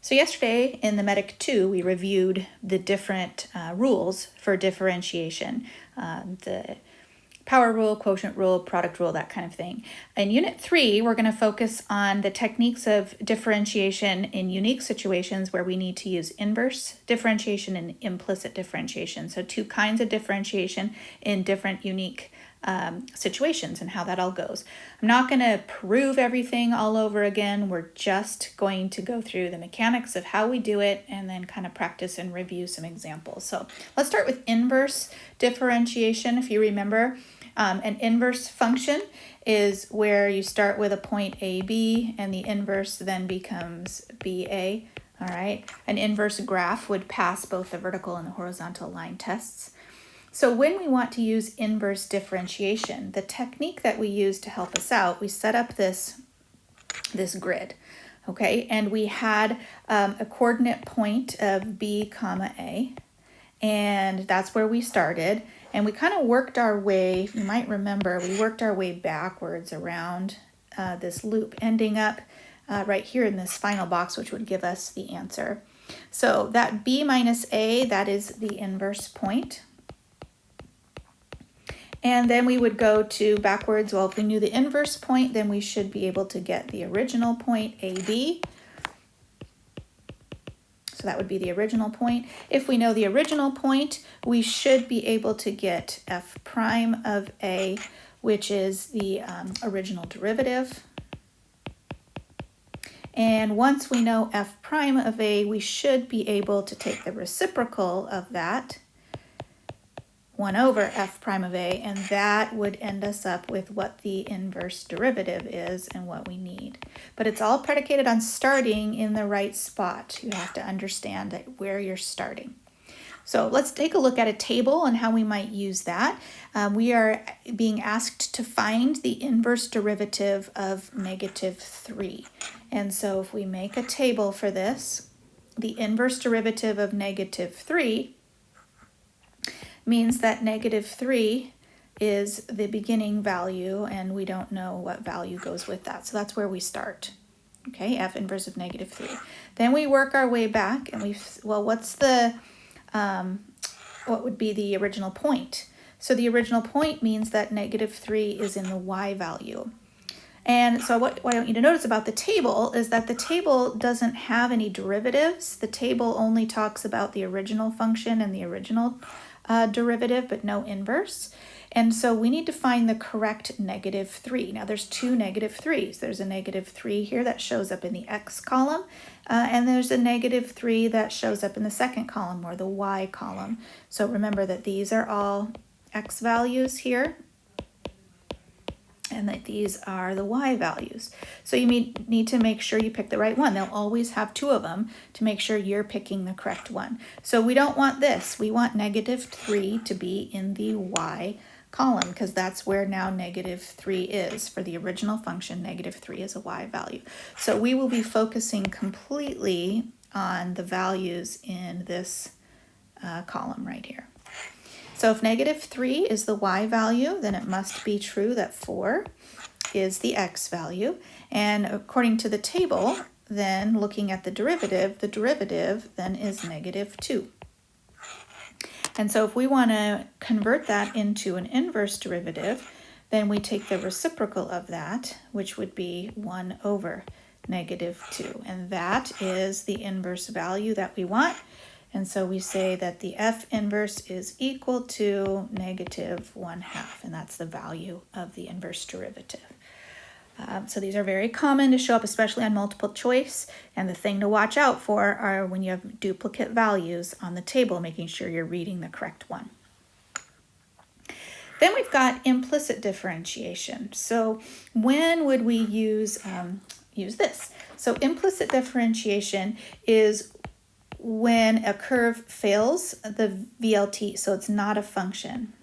So yesterday in the Medic 2, we reviewed the different rules for differentiation, the power rule, quotient rule, product rule, that kind of thing. In Unit 3, we're going to focus on the techniques of differentiation in unique situations where we need to use inverse differentiation and implicit differentiation. So two kinds of differentiation in different unique situations and how that all goes. I'm not going to prove everything all over again. We're just going to go through the mechanics of how we do it and then kind of practice and review some examples. So let's start with inverse differentiation. If you remember, an inverse function is where you start with a point AB and the inverse then becomes BA. All right. An inverse graph would pass both the vertical and the horizontal line tests. So when we want to use inverse differentiation, the technique that we use to help us out, we set up this grid, okay? And we had a coordinate point of B comma A, and that's where we started. And we kind of worked our way, you might remember, we worked our way backwards around this loop, ending up right here in this final box, which would give us the answer. So that B minus A, that is the inverse point. And then we would go to backwards. Well, if we knew the inverse point, then we should be able to get the original point, AB. So that would be the original point. If we know the original point, we should be able to get f prime of A, which is the original derivative. And once we know f prime of A, we should be able to take the reciprocal of that, 1 over f prime of A, and that would end us up with what the inverse derivative is and what we need. But it's all predicated on starting in the right spot. You have to understand that where you're starting. So let's take a look at a table and how we might use that. We are being asked to find the inverse derivative of -3. And so if we make a table for this, the inverse derivative of -3 means that -3 is the beginning value and we don't know what value goes with that. So that's where we start. Okay, f inverse of -3. Then we work our way back and what's the, what would be the original point? So the original point means that -3 is in the y value. And so what I want you to notice about the table is that the table doesn't have any derivatives. The table only talks about the original function and the original derivative, but no inverse. And so we need to find the correct -3. Now there's two -3s. There's a -3 here that shows up in the x column, and there's a -3 that shows up in the second column, or the y column. So remember that these are all x values here, and that these are the y values. So you need to make sure you pick the right one. They'll always have two of them to make sure you're picking the correct one. So we don't want this. We want -3 to be in the y column because that's where now -3 is. For the original function, -3 is a y value. So we will be focusing completely on the values in this column right here. So if -3 is the y value, then it must be true that 4 is the x value. And according to the table, then looking at the derivative then is -2. And so if we want to convert that into an inverse derivative, then we take the reciprocal of that, which would be 1 over -2. And that is the inverse value that we want. And so we say that the f inverse is equal to -1/2, and that's the value of the inverse derivative. So these are very common to show up, especially on multiple choice. And the thing to watch out for are when you have duplicate values on the table, making sure you're reading the correct one. Then we've got implicit differentiation. So when would we use this? So implicit differentiation is when a curve fails the VLT, so it's not a function.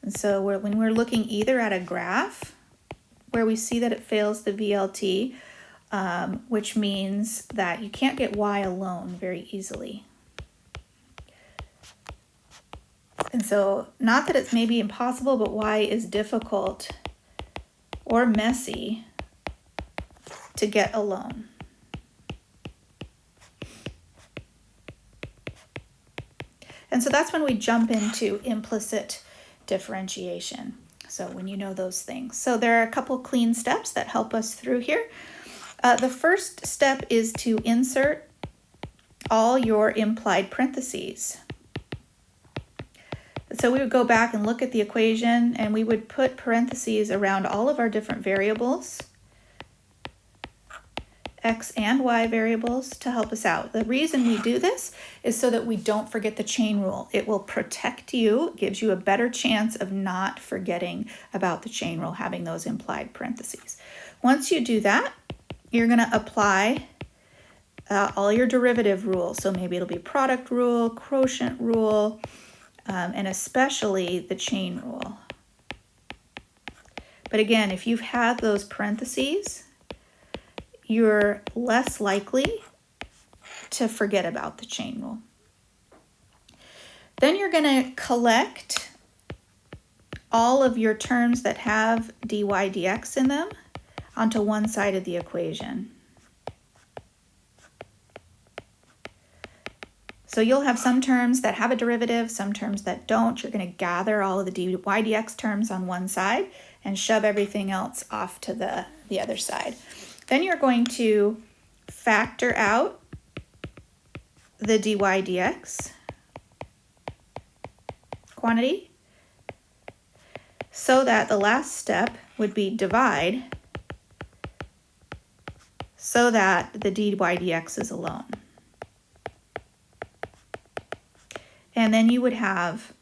And so when we're looking either at a graph where we see that it fails the VLT, which means that you can't get y alone very easily. And so not that it's maybe impossible, but y is difficult or messy to get alone. And so that's when we jump into implicit differentiation. So when you know those things. So there are a couple clean steps that help us through here. The first step is to insert all your implied parentheses. So we would go back and look at the equation, and we would put parentheses around all of our different variables, x and y variables, to help us out. The reason we do this is so that we don't forget the chain rule. It will protect you, gives you a better chance of not forgetting about the chain rule, having those implied parentheses. Once you do that, you're going to apply all your derivative rules. So maybe it'll be product rule, quotient rule, and especially the chain rule. But again, if you've had those parentheses, you're less likely to forget about the chain rule. Then you're going to collect all of your terms that have dy dx in them onto one side of the equation. So you'll have some terms that have a derivative, some terms that don't. You're going to gather all of the dy dx terms on one side and shove everything else off to the other side. Then you're going to factor out the dy dx quantity so that the last step would be divide so that the dy dx is alone. And then you would have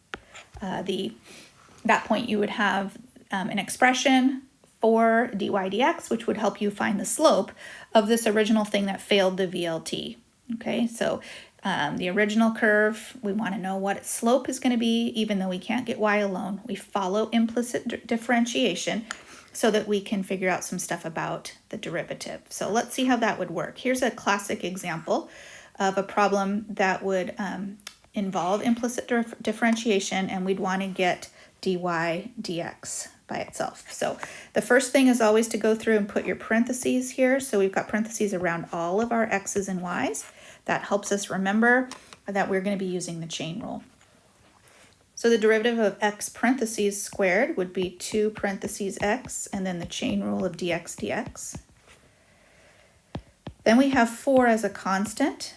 that point you would have an expression for dy dx, which would help you find the slope of this original thing that failed the VLT. Okay, so the original curve, we want to know what its slope is going to be, even though we can't get y alone. We follow implicit differentiation so that we can figure out some stuff about the derivative. So let's see how that would work. Here's a classic example of a problem that would involve implicit differentiation, and we'd want to get dy dx by itself. So the first thing is always to go through and put your parentheses here. So we've got parentheses around all of our x's and y's. That helps us remember that we're going to be using the chain rule. So the derivative of x parentheses squared would be 2 parentheses x, and then the chain rule of dx dx. Then we have 4 as a constant,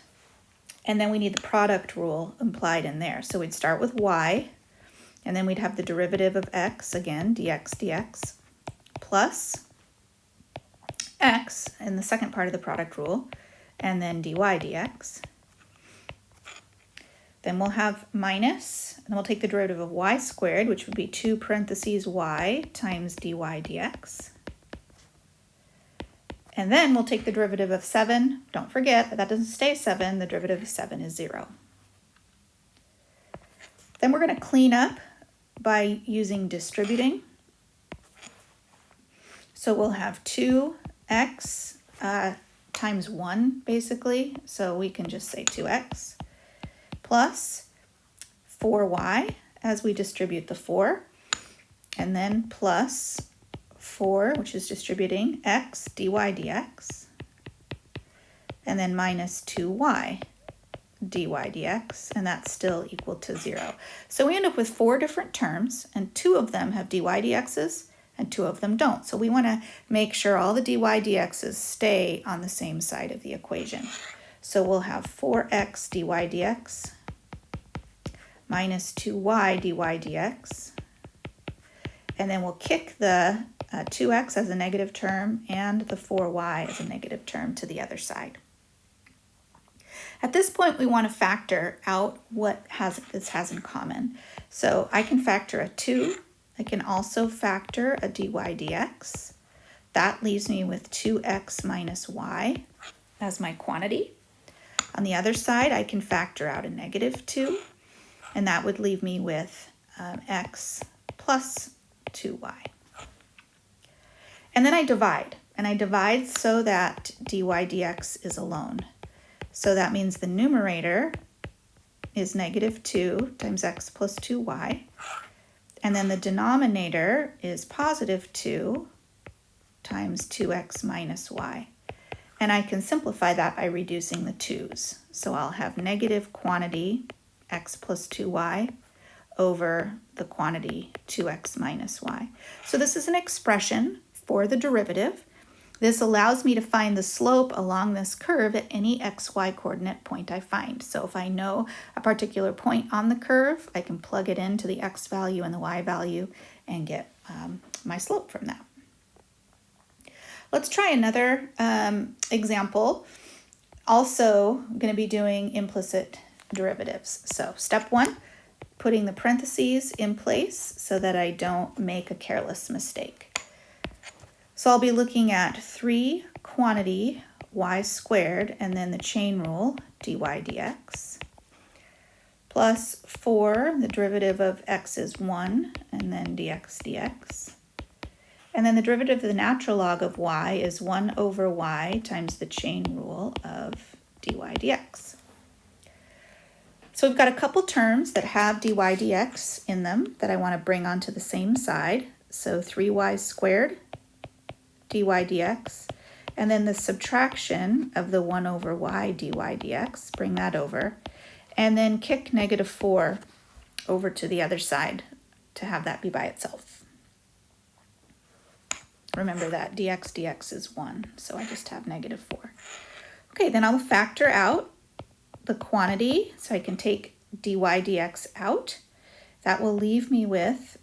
and then we need the product rule implied in there. So we'd start with y, and then we'd have the derivative of x, again, dx dx, plus x in the second part of the product rule, and then dy dx. Then we'll have minus, and we'll take the derivative of y squared, which would be 2 parentheses y times dy dx. And then we'll take the derivative of 7. Don't forget that doesn't stay 7. The derivative of 7 is 0. Then we're going to clean up by using distributing. So we'll have 2x times 1, basically. So we can just say 2x plus 4y as we distribute the 4. And then plus 4, which is distributing x dy dx, and then minus 2y dy dx, and that's still equal to 0. So we end up with 4 different terms, and 2 of them have dy dx's, and 2 of them don't. So we want to make sure all the dy dx's stay on the same side of the equation. So we'll have 4x dy dx minus 2y dy dx, and then we'll kick the 2x as a negative term and the 4y as a negative term to the other side. At this point, we want to factor out what this has in common. So I can factor a 2. I can also factor a dy dx. That leaves me with 2x minus y as my quantity. On the other side, I can factor out a negative 2, and that would leave me with x plus 2y. And then I divide so that dy dx is alone. So that means the numerator is negative 2 times x plus 2y, and then the denominator is positive 2 times 2x minus y. And I can simplify that by reducing the 2's. So I'll have negative quantity x plus 2y over the quantity 2x minus y. So this is an expression for the derivative. This allows me to find the slope along this curve at any xy coordinate point I find. So if I know a particular point on the curve, I can plug it into the x value and the y value and get my slope from that. Let's try another example. Also, I'm going to be doing implicit derivatives. So step 1, putting the parentheses in place so that I don't make a careless mistake. So I'll be looking at 3 quantity y squared and then the chain rule dy dx plus 4, the derivative of x is 1 and then dx dx. And then the derivative of the natural log of y is 1 over y times the chain rule of dy dx. So we've got a couple terms that have dy dx in them that I want to bring onto the same side. So 3y squared dy dx, and then the subtraction of the 1 over y dy dx, bring that over, and then kick negative 4 over to the other side to have that be by itself. Remember that dx dx is 1, so I just have negative 4. Okay, then I'll factor out the quantity, so I can take dy dx out. That will leave me with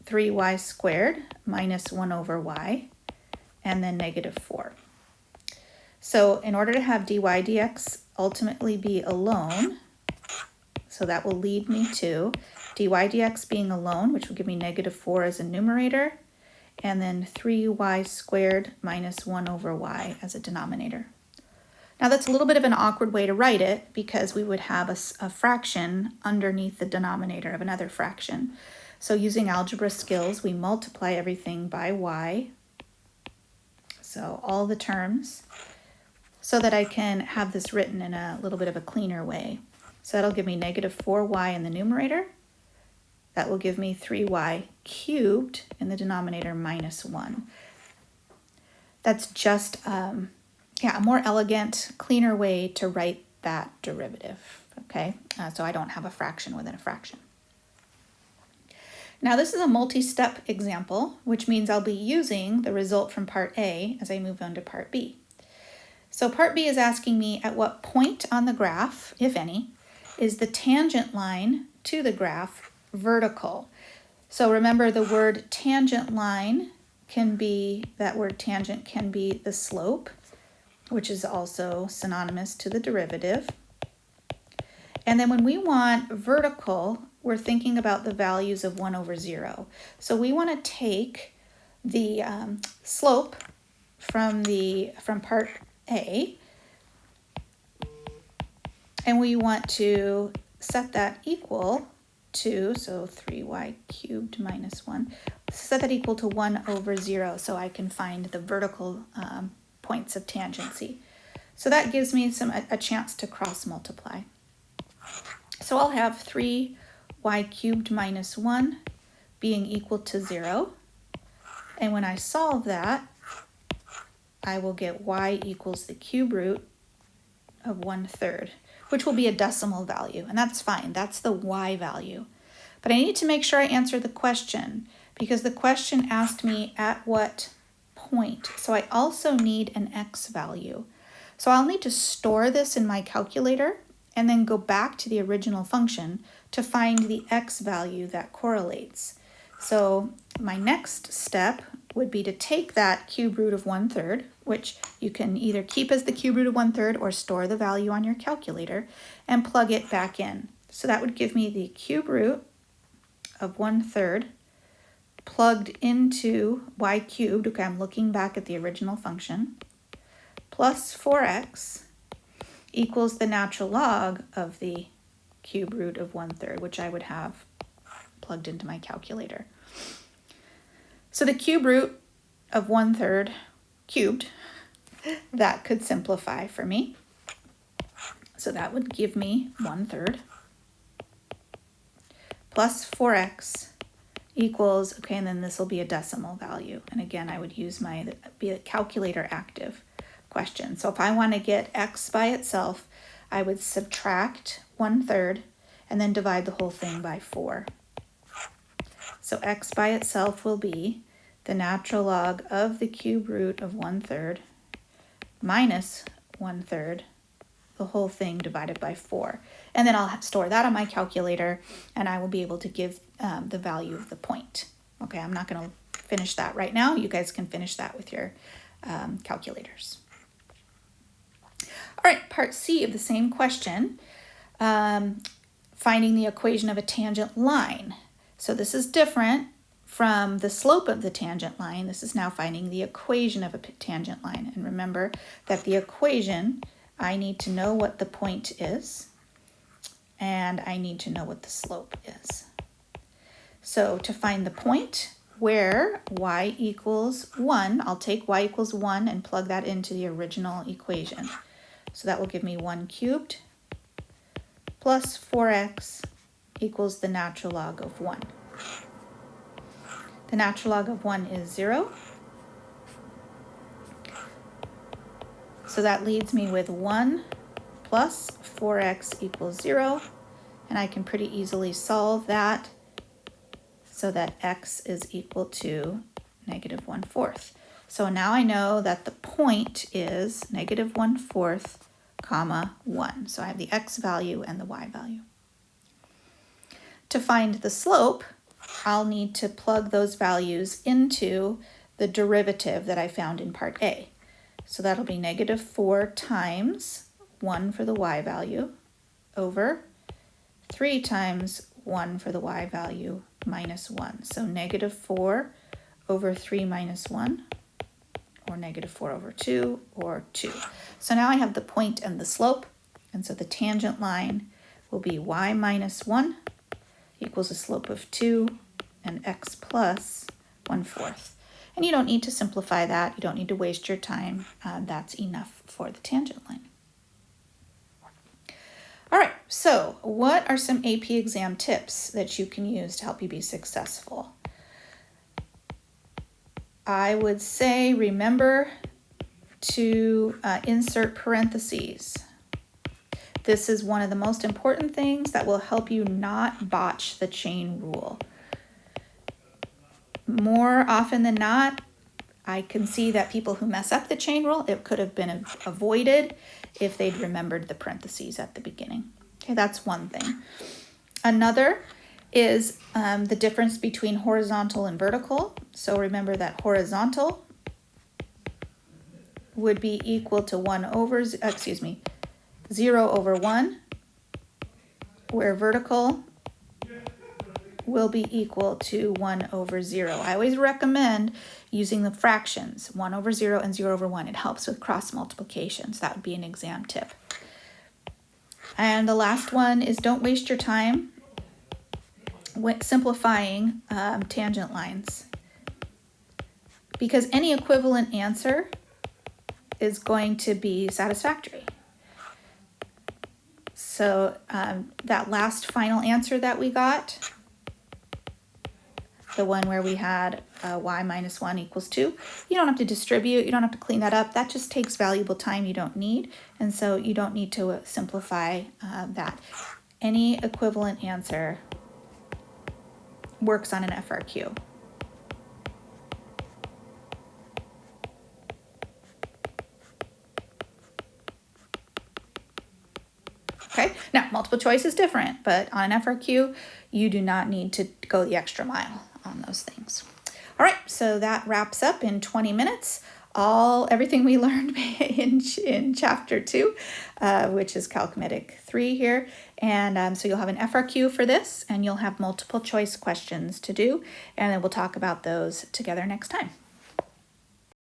3y squared minus 1 over y, and then negative 4. So in order to have dy dx ultimately be alone, so that will lead me to dy dx being alone, which will give me negative 4 as a numerator, and then 3y squared minus 1 over y as a denominator. Now that's a little bit of an awkward way to write it because we would have a fraction underneath the denominator of another fraction. So using algebra skills, we multiply everything by y, so all the terms, so that I can have this written in a little bit of a cleaner way. So that'll give me negative 4y in the numerator. That will give me 3y cubed in the denominator minus 1. That's just a more elegant, cleaner way to write that derivative, okay? So I don't have a fraction within a fraction. Now this is a multi-step example, which means I'll be using the result from part A as I move on to part B. So part B is asking me at what point on the graph, if any, is the tangent line to the graph vertical. So remember the word tangent line can be, that word tangent can be the slope, which is also synonymous to the derivative. And then when we want vertical, we're thinking about the values of 1 over 0. So we want to take the slope from part A, and we want to set that equal to, so 3y cubed minus 1, set that equal to 1 over 0 so I can find the vertical points of tangency. So that gives me a chance to cross multiply. So I'll have 3y cubed minus 1 being equal to 0. And when I solve that, I will get y equals the cube root of 1/3, which will be a decimal value. And that's fine. That's the y value. But I need to make sure I answer the question because the question asked me at what point. So I also need an x value. So I'll need to store this in my calculator and then go back to the original function to find the x value that correlates. So my next step would be to take that cube root of 1/3, which you can either keep as the cube root of 1/3 or store the value on your calculator, and plug it back in. So that would give me the cube root of 1/3 plugged into y cubed, okay, I'm looking back at the original function, plus 4x equals the natural log of the cube root of 1/3, which I would have plugged into my calculator. So the cube root of 1/3 cubed, that could simplify for me. So that would give me 1/3 plus 4x equals, okay, and then this will be a decimal value. And again, I would use be a calculator active question. So if I want to get x by itself, I would subtract 1/3 and then divide the whole thing by 4. So x by itself will be the natural log of the cube root of 1/3 minus 1/3, the whole thing divided by 4. And then I'll store that on my calculator, and I will be able to give the value of the point. Okay, I'm not going to finish that right now. You guys can finish that with your calculators. All right, part C of the same question, finding the equation of a tangent line. So this is different from the slope of the tangent line. This is now finding the equation of a tangent line. And remember that the equation, I need to know what the point is, and I need to know what the slope is. So to find the point where y equals 1, I'll take y equals 1 and plug that into the original equation. So that will give me 1 cubed plus 4x equals the natural log of 1. The natural log of 1 is 0. So that leaves me with 1 plus 4x equals 0. And I can pretty easily solve that so that x is equal to negative 1/4. So now I know that the point is negative 1/4, comma 1. So I have the x value and the y value. To find the slope, I'll need to plug those values into the derivative that I found in part A. So that'll be negative 4 times 1 for the y value over 3 times 1 for the y value minus 1. So negative 4 over 3 minus 1, or negative 4 over 2, or 2. So now I have the point and the slope, and so the tangent line will be y minus 1 equals a slope of 2, and x plus 1/4. And you don't need to simplify that. You don't need to waste your time. That's enough for the tangent line. All right, so what are some AP exam tips that you can use to help you be successful? I would say remember to insert parentheses. This is one of the most important things that will help you not botch the chain rule. More often than not, I can see that people who mess up the chain rule, it could have been avoided if they'd remembered the parentheses at the beginning. Okay, that's one thing. Another is the difference between horizontal and vertical. So remember that horizontal would be equal to 0 over 1, where vertical will be equal to 1 over 0. I always recommend using the fractions, 1 over 0 and 0 over 1. It helps with cross multiplications. That would be an exam tip. And the last one is don't waste your time simplifying tangent lines, because any equivalent answer is going to be satisfactory. So that last final answer that we got, the one where we had y minus 1 equals 2, you don't have to distribute, you don't have to clean that up. That just takes valuable time you don't need, and so you don't need to simplify that. Any equivalent answer works on an FRQ. Okay, now multiple choice is different, but on an FRQ, you do not need to go the extra mile on those things. All right, so that wraps up in 20 minutes everything we learned in chapter 2, which is Calc Medic 3 here. And so you'll have an FRQ for this, and you'll have multiple choice questions to do, and then we'll talk about those together next time.